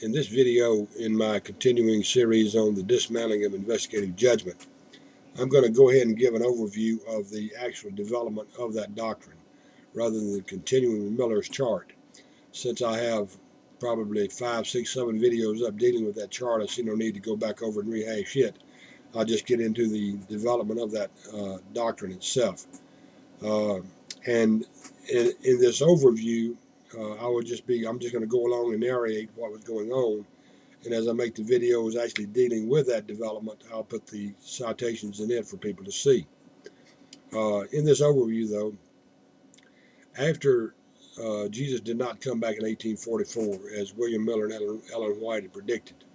In this video, in my continuing series on the dismantling of investigative judgment, I'm going to go ahead and give an overview of the actual development of that doctrine rather than continuing with Miller's chart. Since I have probably 5, 6, 7 videos up dealing with that chart, I see no need to go back over and rehash it. I'll just get into the development of that doctrine itself. And in this overview, I'm just going to go along and narrate what was going on. And as I make the videos actually dealing with that development, I'll put the citations in it for people to see. In this overview, though, after Jesus did not come back in 1844, as William Miller and Ellen White had predicted.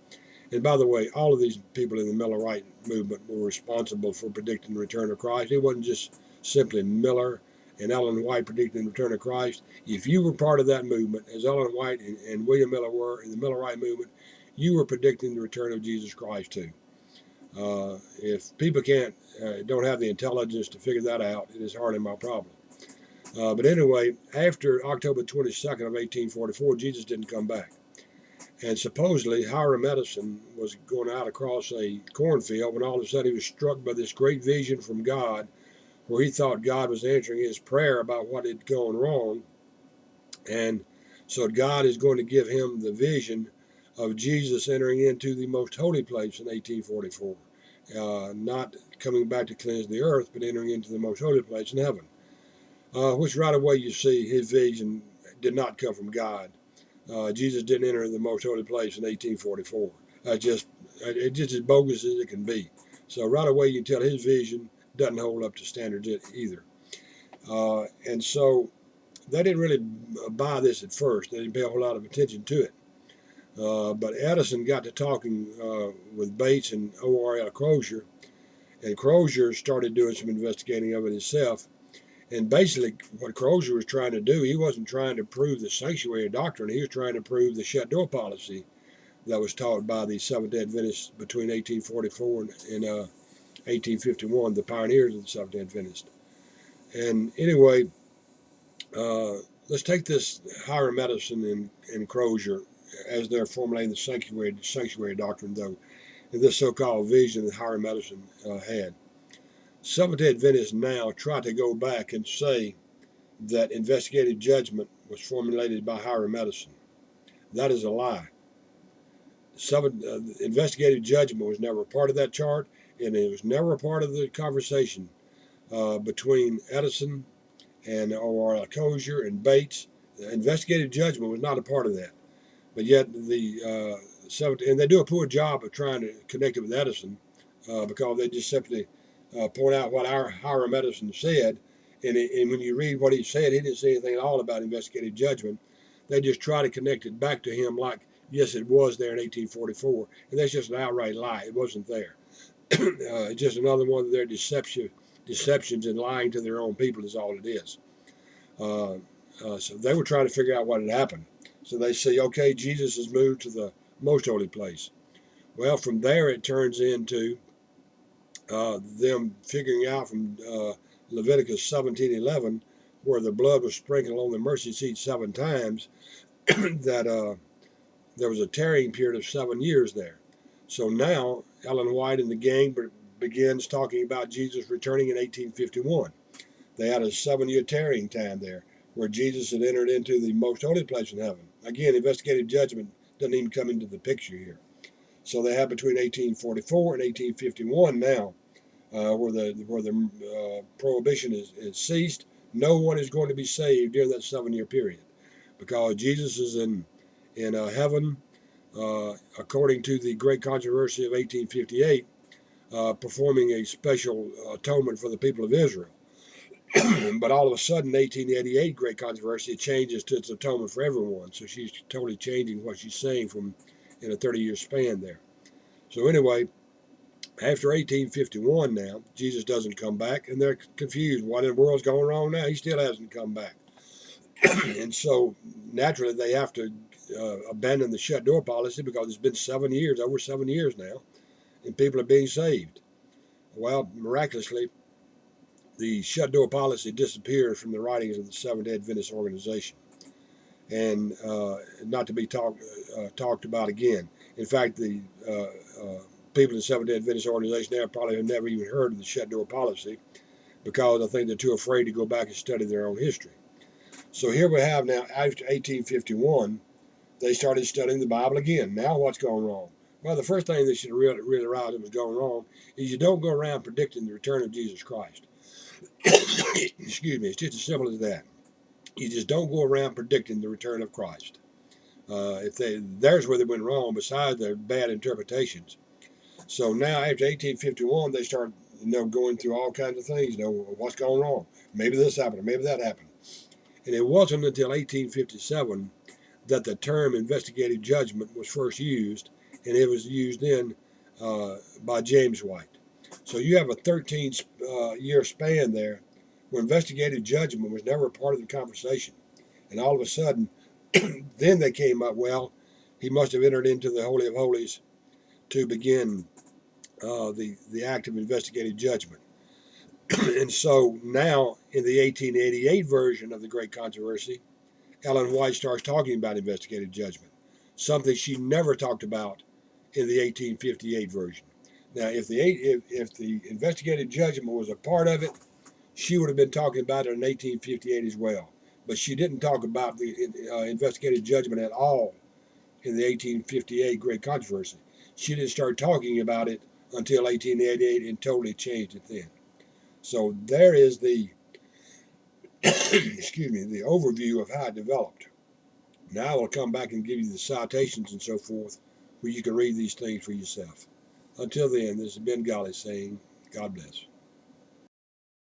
And by the way, all of these people in the Millerite movement were responsible for predicting the return of Christ. It wasn't just simply Miller and Ellen White predicting the return of Christ. If you were part of that movement, as Ellen White and William Miller were in the Millerite movement, you were predicting the return of Jesus Christ too. If people don't have the intelligence to figure that out, it is hardly my problem. But anyway, after October 22nd of 1844, Jesus didn't come back. And supposedly Hiram Edison was going out across a cornfield when all of a sudden he was struck by this great vision from God, where he thought God was answering his prayer about what had gone wrong. And so God is going to give him the vision of Jesus entering into the most holy place in 1844. Not coming back to cleanse the earth, but entering into the most holy place in heaven. Which right away you see his vision did not come from God. Jesus didn't enter the most holy place in 1844. It's just as bogus as it can be. So right away you can tell his vision doesn't hold up to standards either. And so they didn't really buy this at first. They didn't pay a whole lot of attention to it. But Edison got to talking with Bates and O.R.L. Crozier, and Crozier started doing some investigating of it himself. And basically, what Crozier was trying to do, he wasn't trying to prove the sanctuary doctrine. He was trying to prove the shut door policy that was taught by the Seventh-day Adventists between 1844 and 1851, the pioneers of the Seventh-day Adventists. And anyway, let's take this Hiram Edison and Crozier as they're formulating the sanctuary doctrine, though, in this so-called vision that Hiram Edison had. Seventh-day Adventists now try to go back and say that investigative judgment was formulated by Hiram Edison. That is a lie. Investigative judgment was never a part of that chart, and it was never a part of the conversation between Edison and O.R.L. Crozier and Bates. Investigative judgment was not a part of that. But yet and they do a poor job of trying to connect it with Edison because they just simply point out what Hiram Edison said. And when you read what he said, he didn't say anything at all about investigative judgment. They just try to connect it back to him like, yes, it was there in 1844. And that's just an outright lie. It wasn't there. It's just another one of their deceptions and lying to their own people is all it is. So they were trying to figure out what had happened. So they say, okay, Jesus has moved to the most holy place. Well, from there it turns into them figuring out from Leviticus 17:11, where the blood was sprinkled on the mercy seat 7 times, that there was a tarrying period of 7 years there. So now Ellen White and the gang begins talking about Jesus returning in 1851. They had a 7-year tarrying time there, where Jesus had entered into the most holy place in heaven. Again, investigative judgment doesn't even come into the picture here. So they have between 1844 and 1851 now, where the prohibition is ceased. No one is going to be saved during that 7-year period, because Jesus is in heaven, according to the great controversy of 1858, performing a special atonement for the people of Israel. But all of a sudden, 1888, great controversy, changes to its atonement for everyone. So she's totally changing what she's saying in a 30-year span there. So anyway, after 1851 now, Jesus doesn't come back, and they're confused. What in the world's going wrong now? He still hasn't come back. And so naturally, they have to abandon the shut door policy, because it's been 7 years, over 7 years now, and people are being saved. Well, miraculously, the shut door policy disappears from the writings of the Seventh-day Adventist organization. and not to be talked about again. In fact, the people in the Seventh-day Adventist organization there probably have never even heard of the shut door policy, because I think they're too afraid to go back and study their own history. So here we have now, after 1851, they started studying the Bible again. Now what's going wrong? Well, the first thing they should really realize that was going wrong is you don't go around predicting the return of Jesus Christ. Excuse me, it's just as simple as that. You just don't go around predicting the return of Christ. There's where they went wrong, besides their bad interpretations. So now, after 1851, they start, going through all kinds of things. What's going wrong? Maybe this happened, or maybe that happened. And it wasn't until 1857 that the term investigative judgment was first used, and it was used then by James White. So you have a 13-year span there where investigative judgment was never a part of the conversation. And all of a sudden, then they came up, well, he must have entered into the Holy of Holies to begin the act of investigative judgment. And so now, in the 1888 version of the Great Controversy, Ellen White starts talking about investigative judgment, something she never talked about in the 1858 version. Now, if the investigative judgment was a part of it, she would have been talking about it in 1858 as well. But she didn't talk about the investigative judgment at all in the 1858 Great Controversy. She didn't start talking about it until 1888 and totally changed it then. So there is the excuse me, the overview of how it developed. Now I'll come back and give you the citations and so forth, where you can read these things for yourself. Until then, this has been Golly saying, God bless.